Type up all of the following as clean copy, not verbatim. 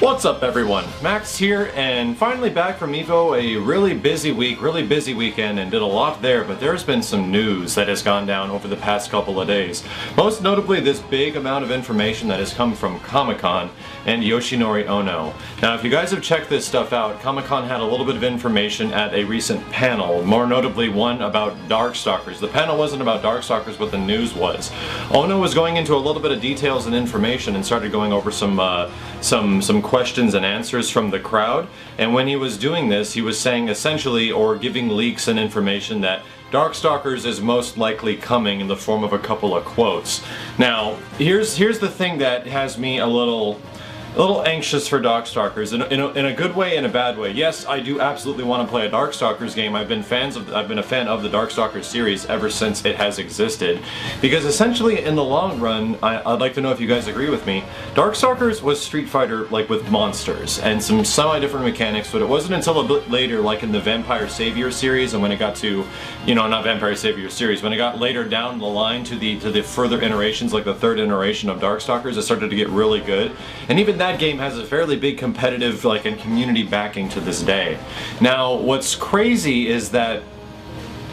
What's up everyone, Max here, and finally back from EVO. A really busy week, really busy weekend, and did a lot there, but there's been some news that has gone down over the past couple of days. Most notably this big amount of information that has come from Comic-Con and Yoshinori Ono. Now if you guys have checked this stuff out, Comic-Con had a little bit of information at a recent panel, more notably one about Darkstalkers. The panel wasn't about Darkstalkers, but the news was. Ono was going into a little bit of details and information and started going over some questions and answers from the crowd, and when he was doing this he was saying essentially, or giving leaks and information, that Darkstalkers is most likely coming in the form of a couple of quotes. Now here's the thing that has me a little anxious for Darkstalkers, in a good way and a bad way. Yes, I do absolutely want to play a Darkstalkers game. I've been a fan of the Darkstalkers series ever since it has existed, because essentially in the long run, I'd like to know if you guys agree with me, Darkstalkers was Street Fighter like with monsters and some semi-different mechanics, but it wasn't until a bit later, like in the Vampire Savior series, and when it got to, you know, not Vampire Savior series, when it got later down the line to the further iterations, like the third iteration of Darkstalkers, it started to get really good. And even that game has a fairly big competitive and community backing to this day. Now what's crazy is that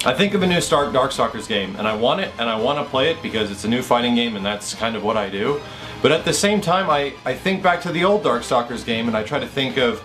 I think of a new Darkstalkers game and I want it, and I want to play it because it's a new fighting game and that's kind of what I do. But at the same time I think back to the old Darkstalkers game and I try to think of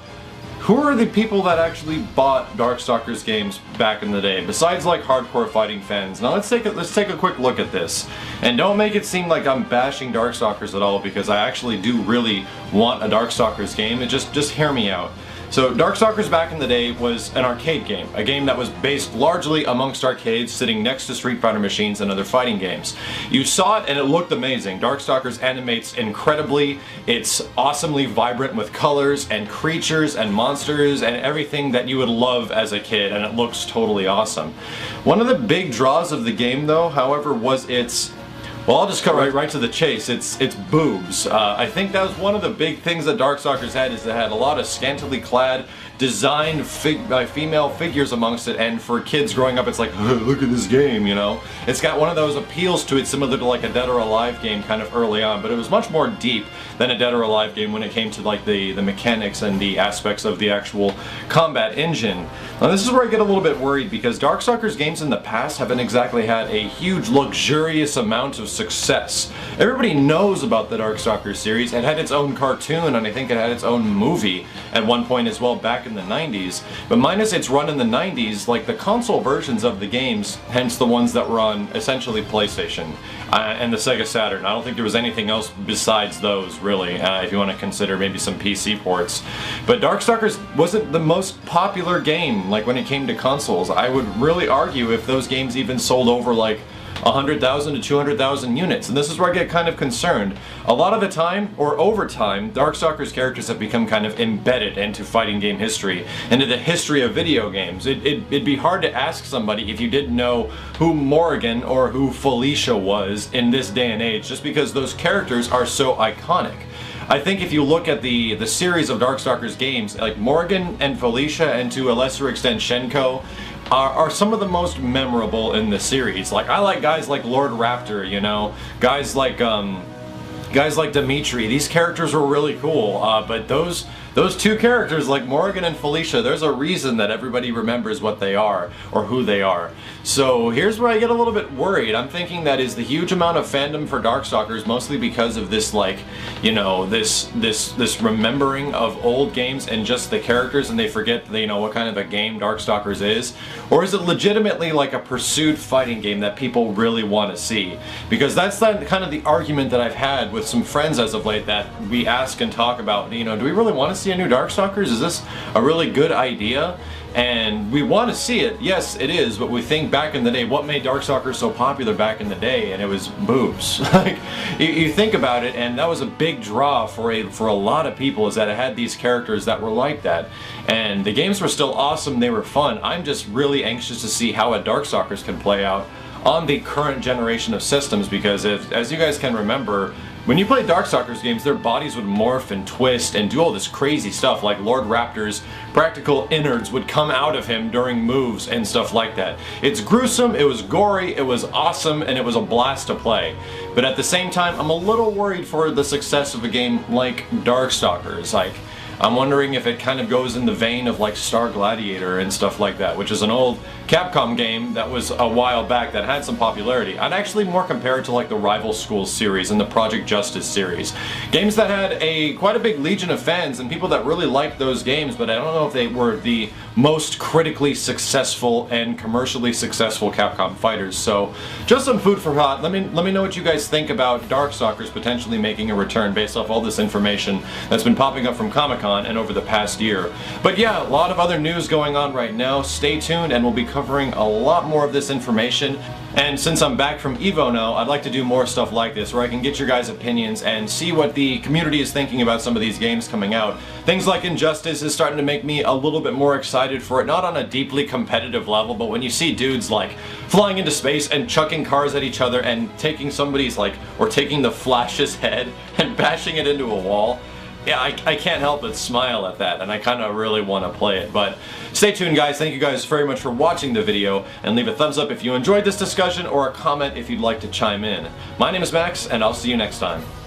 who are the people that actually bought Darkstalkers games back in the day, besides like hardcore fighting fans. Now let's take a quick look at this. And don't make it seem like I'm bashing Darkstalkers at all, because I actually do really want a Darkstalkers game, and just hear me out. So Darkstalkers back in the day was an arcade game, a game that was based largely amongst arcades sitting next to Street Fighter machines and other fighting games. You saw it and it looked amazing. Darkstalkers animates incredibly, it's awesomely vibrant with colors and creatures and monsters and everything that you would love as a kid, and it looks totally awesome. One of the big draws of the game though, however, was its, well, I'll just cut right to the chase. It's boobs. I think that was one of the big things that Darkstalkers had, is it had a lot of scantily clad, designed by female figures amongst it, and for kids growing up it's like, look at this game, you know? It's got one of those appeals to it similar to like a Dead or Alive game kind of early on, but it was much more deep than a Dead or Alive game when it came to like the mechanics and the aspects of the actual combat engine. Now this is where I get a little bit worried, because Darkstalkers games in the past haven't exactly had a huge luxurious amount of success. Everybody knows about the Darkstalkers series. It had its own cartoon, and I think it had its own movie at one point as well back in the 90s, but minus its run in the 90s, like the console versions of the games, hence the ones that were on essentially PlayStation and the Sega Saturn. I don't think there was anything else besides those, really, if you want to consider maybe some PC ports. But Darkstalkers wasn't the most popular game, like when it came to consoles. I would really argue if those games even sold over like 100,000 to 200,000 units, and this is where I get kind of concerned. A lot of the time, or over time, Darkstalkers characters have become kind of embedded into fighting game history, into the history of video games. It'd be hard to ask somebody if you didn't know who Morrigan or who Felicia was in this day and age, just because those characters are so iconic. I think if you look at the series of Darkstalkers games, like Morrigan and Felicia, and to a lesser extent Shenko, are some of the most memorable in the series. Like, I like guys like Lord Raptor, you know, guys like Dimitri. These characters were really cool, but those two characters like Morrigan and Felicia, there's a reason that everybody remembers what they are or who they are. So here's where I get a little bit worried. I'm thinking that is the huge amount of fandom for Darkstalkers mostly because of this, like, you know, this remembering of old games and just the characters, and they forget, you know, what kind of a game Darkstalkers is? Or is it legitimately like a pursued fighting game that people really want to see? Because that's kind of the argument that I've had with some friends as of late, that we ask and talk about, you know, do we really want to see a new Darkstalkers? Is this a really good idea? And we want to see it, yes it is, but we think back in the day, what made Darkstalkers so popular back in the day? And it was boobs. Like, you think about it, and that was a big draw for a lot of people, is that it had these characters that were like that. And the games were still awesome, they were fun. I'm just really anxious to see how a Darkstalkers can play out on the current generation of systems, because as you guys can remember, when you played Darkstalkers games, their bodies would morph and twist and do all this crazy stuff, like Lord Raptor's practical innards would come out of him during moves and stuff like that. It's gruesome, it was gory, it was awesome, and it was a blast to play. But at the same time, I'm a little worried for the success of a game like Darkstalkers. Like, I'm wondering if it kind of goes in the vein of like Star Gladiator and stuff like that, which is an old Capcom game that was a while back that had some popularity. I'd actually more compare it to like the Rival Schools series and the Project Justice series. Games that had quite a big legion of fans and people that really liked those games, but I don't know if they were the most critically successful and commercially successful Capcom fighters. So just some food for thought. Let me know what you guys think about Darkstalkers potentially making a return based off all this information that's been popping up from Comic-Con and over the past year. But yeah, a lot of other news going on right now. Stay tuned and we'll be covering a lot more of this information. And since I'm back from EVO now, I'd like to do more stuff like this where I can get your guys' opinions and see what the community is thinking about some of these games coming out. Things like Injustice is starting to make me a little bit more excited for it, not on a deeply competitive level, but when you see dudes like flying into space and chucking cars at each other and taking somebody's or taking the Flash's head and bashing it into a wall, yeah, I can't help but smile at that, and I kind of really want to play it. But stay tuned, guys. Thank you guys very much for watching the video, and leave a thumbs up if you enjoyed this discussion or a comment if you'd like to chime in. My name is Max, and I'll see you next time.